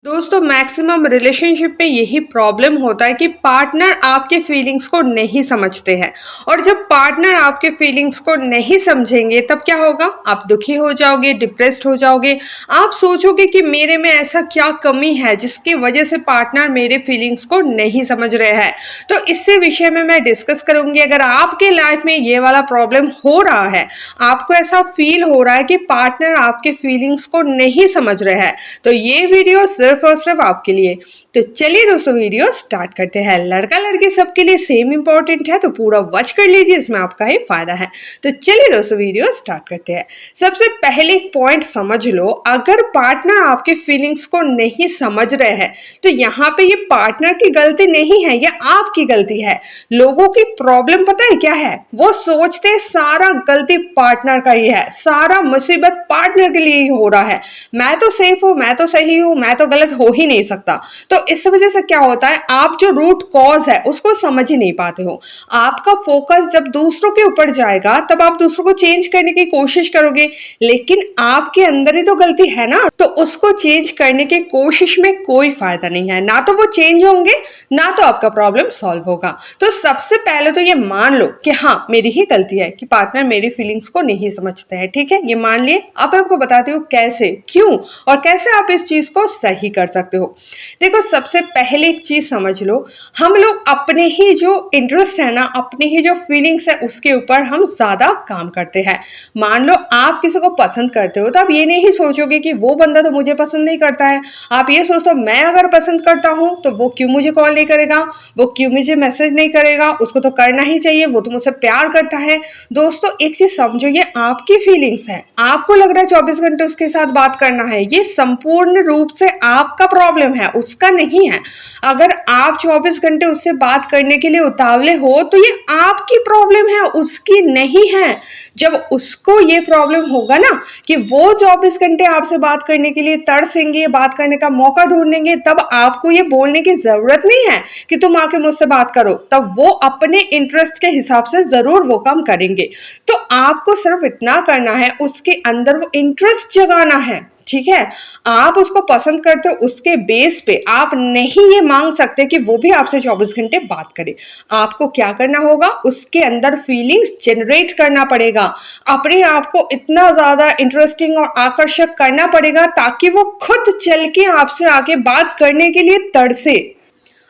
दोस्तों maximum relationship में यही प्रॉब्लम होता है कि पार्टनर आपके फीलिंग्स को नहीं समझते हैं। और जब पार्टनर आपके फीलिंग्स को नहीं समझेंगे तब क्या होगा, आप दुखी हो जाओगे, डिप्रेस्ड हो जाओगे। आप सोचोगे कि मेरे में ऐसा क्या कमी है जिसकी वजह से पार्टनर मेरे फीलिंग्स को नहीं समझ रहे हैं। तो इसी विषय में मैं डिस्कस करूंगी। अगर आपके लाइफ में ये वाला प्रॉब्लम हो रहा है, आपको ऐसा फील हो रहा है कि पार्टनर आपके फीलिंग्स को नहीं समझ रहे हैं, तो ये वीडियो सिर्फ और सिर्फ आपके लिए। तो चलिए दोस्तों वीडियो स्टार्ट करते हैं। लड़का लड़की सबके लिए सेम इंपॉर्टेंट है, तो पूरा वॉच कर लीजिए, इसमें आपका ही फायदा है। तो चलिए दोस्तों वीडियो स्टार्ट करते हैं। सबसे पहले पॉइंट समझ लो, अगर पार्टनर आपके फीलिंग्स को नहीं समझ रहे हैं तो यहाँ पे ये पार्टनर की गलती नहीं है, ये आपकी गलती है। लोगों की प्रॉब्लम पता है क्या है, वो सोचते सारा गलती पार्टनर का ही है, सारा मुसीबत पार्टनर के लिए ही हो रहा है। मैं तो सेफ हूं, मैं तो सही हूं, मैं तो गलत हो ही नहीं सकता। तो इस वजह से क्या होता है, आप जो रूट कॉज है उसको समझ ही नहीं पाते हो। आपका फोकस जब दूसरों के ऊपर जाएगा तब आप दूसरों को चेंज करने की कोशिश करोगे, लेकिन आपके अंदर ही तो गलती है ना, तो उसको चेंज करने की कोशिश में कोई फायदा नहीं है। ना तो वो चेंज होंगे, ना तो आपका प्रॉब्लम सॉल्व होगा। तो सबसे पहले तो ये मान लो कि हाँ मेरी ही गलती है कि पार्टनर मेरी फीलिंग्स को नहीं समझते हैं। ठीक है, ये मान लिए। अब मैं आपको बताती हूँ कैसे, क्यों और कैसे आप इस चीज को सही कर सकते हो। देखो सबसे पहले एक चीज समझ लो, हम लोग अपने ही जो इंटरेस्ट है ना, अपनी ही जो फीलिंग्स है उसके ऊपर हम ज्यादा काम करते हैं। मान लो आप किसी को पसंद करते हो तो आप ये नहीं सोचोगे कि वो बंदा तो मुझे पसंद नहीं करता है। आप ये सोचो मैं अगर पसंद करता हूं तो वो क्यों मुझे कॉल नहीं करेगा, वो क्यों मुझे मैसेज नहीं करेगा, उसको तो करना ही चाहिए, वो तो मुझसे प्यार करता है। दोस्तों एक चीज समझो, ये आपकी फीलिंग्स है। आपको लग रहा है 24 घंटे उसके साथ बात करना है, ये संपूर्ण रूप से आपका प्रॉब्लम है, उसका नहीं है। अगर आप 24 घंटे उससे बात करने के लिए उतावले हो तो ये आपकी प्रॉब्लम है, उसकी नहीं है। जब उसको ये प्रॉब्लम होगा ना कि वो 24 घंटे आपसे बात करने के लिए तरसेंगे, बात करने का मौका ढूंढेंगे, तब आपको ये बोलने की जरूरत नहीं है कि तुम आके मुझसे बात करो। तब वो अपने इंटरेस्ट के हिसाब से जरूर वो काम करेंगे। तो आपको सिर्फ इतना करना है, उसके अंदर वो इंटरेस्ट जगाना है। ठीक है, आप उसको पसंद करते हो, उसके बेस पे आप नहीं ये मांग सकते कि वो भी आपसे 24 घंटे बात करे। आपको क्या करना होगा, उसके अंदर फीलिंग्स जनरेट करना पड़ेगा, अपने आप को इतना ज्यादा इंटरेस्टिंग और आकर्षक करना पड़ेगा ताकि वो खुद चल के आपसे आके बात करने के लिए तरसे।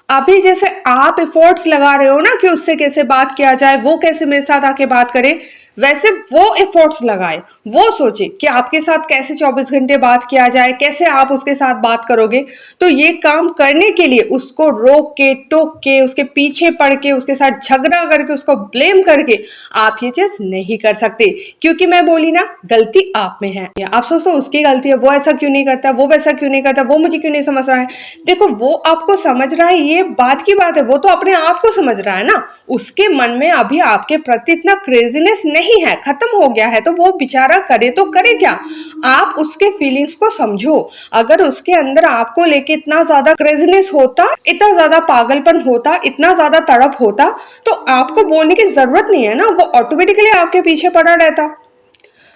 अभी जैसे आप एफर्ट्स लगा रहे हो ना कि उससे कैसे बात किया जाए, वो कैसे मेरे साथ आके बात करे, वैसे वो एफर्ट्स लगाए, वो सोचे कि आपके साथ कैसे 24 घंटे बात किया जाए, कैसे आप उसके साथ बात करोगे। तो ये काम करने के लिए उसको रोक के, टोक के, उसके पीछे पड़ के, उसके साथ झगड़ा करके, उसको ब्लेम करके आप ये चीज नहीं कर सकते। क्योंकि मैं बोली ना, गलती आप में है। आप सोचो उसकी गलती है, वो ऐसा क्यों नहीं करता, वो वैसा क्यों नहीं करता, वो मुझे क्यों नहीं समझ रहा है। देखो वो आपको समझ रहा है, ये बात की बात है, वो तो अपने आप को समझ रहा है ना। उसके मन में अभी आपके प्रति इतना क्रेजीनेस नहीं है, खत्म हो गया है, तो वो बेचारा करे तो करे क्या। आप उसके फीलिंग्स को समझो। अगर उसके अंदर आपको लेके इतना ज्यादा क्रेजीनेस होता, इतना ज्यादा पागलपन होता, इतना ज्यादा तड़प होता, तो आपको बोलने की जरूरत नहीं है ना, वो ऑटोमेटिकली आपके पीछे पड़ा रहता।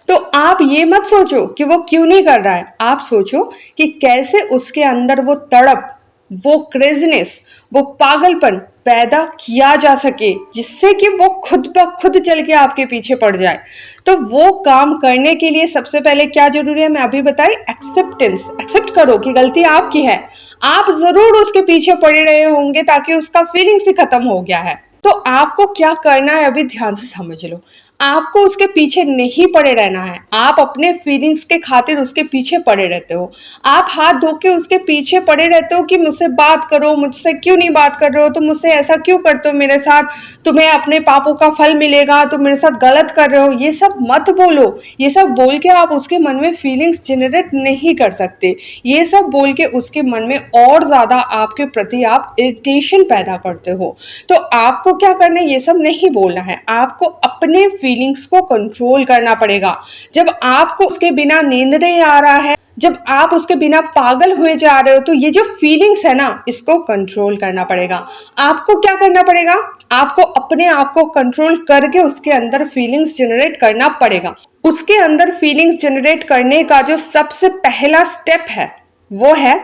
तो आप ये मत सोचो कि वो क्यों नहीं कर रहा है, आप सोचो कि कैसे उसके अंदर वो तड़प, वो क्रेजीनेस, वो पागलपन पैदा किया जा सके, जिससे कि वो खुद ब खुद चल के आपके पीछे पड़ जाए। तो वो काम करने के लिए सबसे पहले क्या जरूरी है, मैं अभी बताई, एक्सेप्टेंस। एक्सेप्ट करो कि गलती आपकी है, आप जरूर उसके पीछे पड़े रहे होंगे ताकि उसका फीलिंग्स ही खत्म हो गया है। तो आपको क्या करना है अभी ध्यान से समझ लो। आपको उसके पीछे नहीं पड़े रहना है, आप अपने फीलिंग्स के खातिर उसके पीछे पड़े रहते हो। आप हाथ धो के उसके पीछे पड़े रहते हो कि मुझसे बात करो, मुझसे क्यों नहीं बात कर रहे हो, तुम मुझसे ऐसा क्यों करते हो मेरे साथ, तुम्हें अपने पापों का फल मिलेगा, तुम मेरे साथ गलत कर रहे हो। ये सब मत बोलो। ये सब बोल के आप उसके मन में फीलिंग्स जनरेट नहीं कर सकते। ये सब बोल के उसके मन में और ज्यादा आपके प्रति आप इरिटेशन पैदा करते हो। तो आपको क्या करना है, ये सब नहीं बोलना है, आपको अपने फीलिंग्स को कंट्रोल करना पड़ेगा। जब आपको उसके बिना नींद नहीं आ रहा है, जब आप उसके बिना पागल हुए जा रहे हो, तो ये जो फीलिंग्स है ना, इसको कंट्रोल करना पड़ेगा। आपको क्या करना पड़ेगा, आपको अपने आप को कंट्रोल करके उसके अंदर फीलिंग्स जनरेट करना पड़ेगा। उसके अंदर फीलिंग्स जनरेट करने का जो सबसे पहला स्टेप है वो है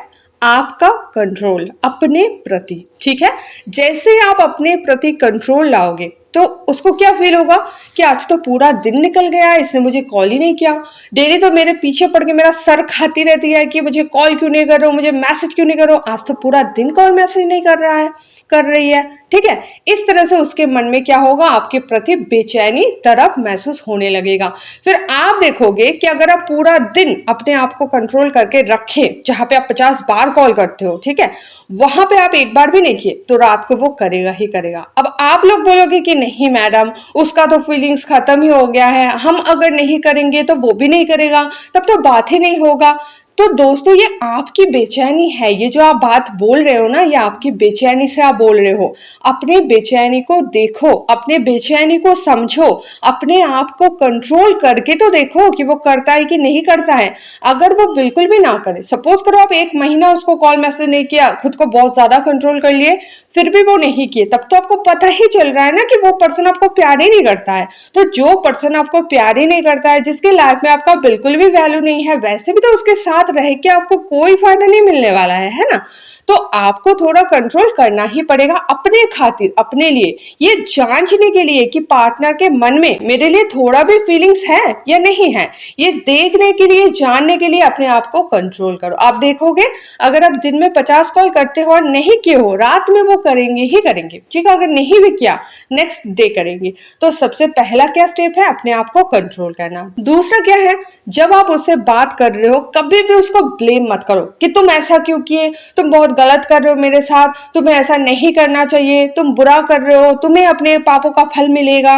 आपका कंट्रोल अपने प्रति, ठीक है। जैसे आप अपने प्रति कंट्रोल लाओगे तो उसको क्या फील होगा कि आज तो पूरा दिन निकल गया, इसने मुझे कॉल ही नहीं किया, डेली तो मेरे पीछे पड़ के मेरा सर खाती रहती है कि मुझे कॉल क्यों नहीं कर रहे हो, मुझे मैसेज क्यों नहीं कर रहे हो, आज तो पूरा दिन कॉल मैसेज नहीं कर रहा है, कर रही है, ठीक है। इस तरह से उसके मन में क्या होगा, आपके प्रति बेचैनी तड़प महसूस होने लगेगा। फिर आप देखोगे कि अगर आप पूरा दिन अपने आप को कंट्रोल करके रखें, जहां पे आप 50 बार कॉल करते हो, ठीक है, वहां पे आप एक बार भी नहीं किए तो रात को वो करेगा ही करेगा। अब आप लोग बोलोगे कि नहीं मैडम, उसका तो फीलिंग्स खत्म ही हो गया है, हम अगर नहीं करेंगे तो वो भी नहीं करेगा, तब तो बात ही नहीं होगा। तो दोस्तों, ये आपकी बेचैनी है, ये जो आप बात बोल रहे हो ना, ये आपकी बेचैनी से आप बोल रहे हो। अपने बेचैनी को देखो, अपने बेचैनी को समझो, अपने आप को कंट्रोल करके तो देखो कि वो करता है कि नहीं करता है। अगर वो बिल्कुल भी ना करे, सपोज करो आप 1 महीना उसको कॉल मैसेज नहीं किया, खुद को बहुत ज्यादा कंट्रोल कर लिए, फिर भी वो नहीं किए, तब तो आपको पता ही चल रहा है ना कि वो पर्सन आपको प्यार ही नहीं करता है। तो जो पर्सन आपको प्यार ही नहीं करता है, जिसके लाइफ में आपका बिल्कुल भी वैल्यू नहीं है, वैसे भी तो उसके साथ रह के आपको कोई फायदा नहीं मिलने वाला है ना। तो आपको थोड़ा कंट्रोल करना ही पड़ेगा अपने खातिर, अपने लिए, ये जांचने के लिए कि पार्टनर के मन में मेरे लिए थोड़ा भी फीलिंग्स है या नहीं है। ये देखने के लिए, जानने के लिए अपने आप को कंट्रोल करो। आप देखोगे अगर आप दिन में 50 कॉल करते हो और नहीं किए हो, रात में वो करेंगे ही करेंगे, ठीक है। अगर नहीं भी किया, नेक्स्ट डे करेंगे। तो सबसे पहला क्या स्टेप है, अपने आप को कंट्रोल करना। दूसरा क्या है, जब आप उससे बात कर रहे हो, कभी भी उसको ब्लेम मत करो कि तुम ऐसा क्यों किए, तुम बहुत गलत कर रहे हो मेरे साथ, तुम्हें ऐसा नहीं करना चाहिए, तुम बुरा कर रहे हो, तुम्हें अपने पापों का फल मिलेगा,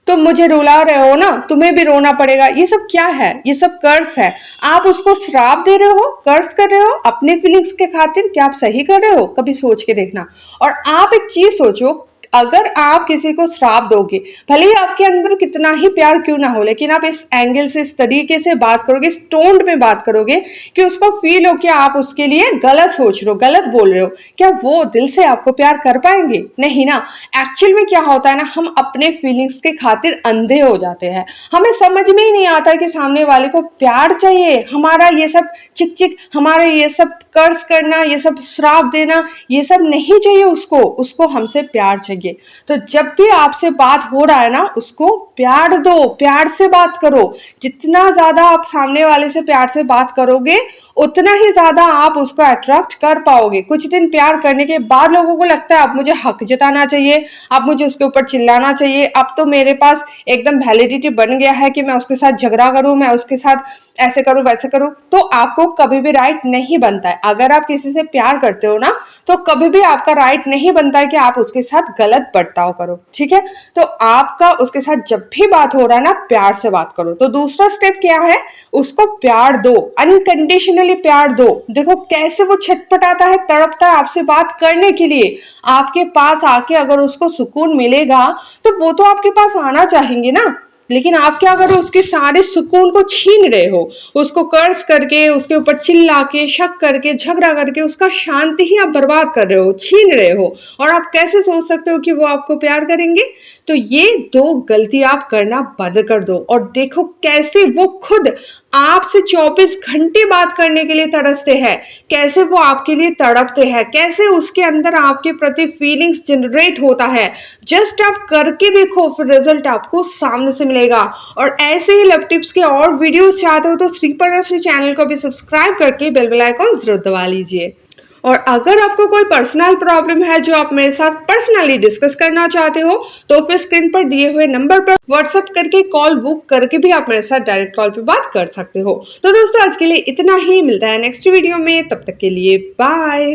तुम मुझे रुला रहे हो ना, तुम्हें भी रोना पड़ेगा। ये सब क्या है, ये सब कर्ज है। आप उसको श्राप दे रहे हो, कर्ज कर रहे हो अपने फीलिंग्स के खातिर। क्या आप सही कर रहे हो, कभी सोच के देखना। और आप एक चीज सोचो, अगर आप किसी को श्राप दोगे, भले ही आपके अंदर कितना ही प्यार क्यों ना हो, लेकिन आप इस एंगल से, इस तरीके से बात करोगे, इस टोन में बात करोगे कि उसको फील हो कि आप उसके लिए गलत सोच रहे हो, गलत बोल रहे हो, क्या वो दिल से आपको प्यार कर पाएंगे? नहीं ना। एक्चुअल में क्या होता है ना, हम अपने फीलिंग्स के खातिर अंधे हो जाते हैं। हमें समझ में ही नहीं आता कि सामने वाले को प्यार चाहिए, हमारा ये सब चिक चिक, हमारा ये सब कर्ज करना, ये सब श्राप देना, ये सब नहीं चाहिए उसको हमसे प्यार चाहिए। तो जब भी आपसे बात हो रहा है ना, उसको प्यार दो, प्यार से बात करो। जितना ज्यादा आप सामने वाले से प्यार से बात करोगे, उतना ही ज्यादा आप उसको अट्रैक्ट कर पाओगे। कुछ दिन प्यार करने के बाद लोगों को लगता है अब मुझे हक जताना चाहिए, अब मुझे उसके ऊपर चिल्लाना चाहिए, अब तो मेरे पास एकदम वैलिडिटी बन गया है कि मैं उसके साथ झगड़ा करूं, मैं उसके साथ ऐसे करूं, वैसे करूं। तो आपको कभी भी राइट नहीं बनता है। अगर आप किसी से प्यार करते हो ना, तो कभी भी आपका राइट नहीं बनता है कि आप उसके साथ गलत बर्ताव करो, ठीक है। तो आपका उसके साथ जब भी बात हो रहा है ना, प्यार से बात करो। तो दूसरा स्टेप क्या है, उसको प्यार दो, अनकंडीशनली प्यार दो। देखो कैसे वो छटपटाता है, तड़पता है आपसे बात करने के लिए। आपके पास आके अगर उसको सुकून मिलेगा तो वो तो आपके पास आना चाहेंगे ना। लेकिन आप क्या करो, उसके सारे सुकून को छीन रहे हो, उसको कर्ज करके, उसके ऊपर चिल्ला के, शक करके, झगड़ा करके उसका शांति ही आप बर्बाद कर रहे हो, छीन रहे हो। और आप कैसे सोच सकते हो कि वो आपको प्यार करेंगे? तो ये 2 गलती आप करना बंद कर दो और देखो कैसे वो खुद आपसे 24 घंटे बात करने के लिए तरसते हैं, कैसे वो आपके लिए तड़पते हैं, कैसे उसके अंदर आपके प्रति फीलिंग्स जनरेट होता है। जस्ट आप करके देखो, फिर रिजल्ट आपको सामने से मिलेगा। और ऐसे ही लव टिप्स के और वीडियोस चाहते हो तो श्री पर्णश्री चैनल को भी सब्सक्राइब करके बेल आइकॉन जरूर दबा लीजिए। और अगर आपको कोई पर्सनल प्रॉब्लम है जो आप मेरे साथ पर्सनली डिस्कस करना चाहते हो, तो फिर स्क्रीन पर दिए हुए नंबर पर व्हाट्सएप करके, कॉल बुक करके भी आप मेरे साथ डायरेक्ट कॉल पे बात कर सकते हो। तो दोस्तों, आज के लिए इतना ही, मिलता है नेक्स्ट वीडियो में, तब तक के लिए बाय।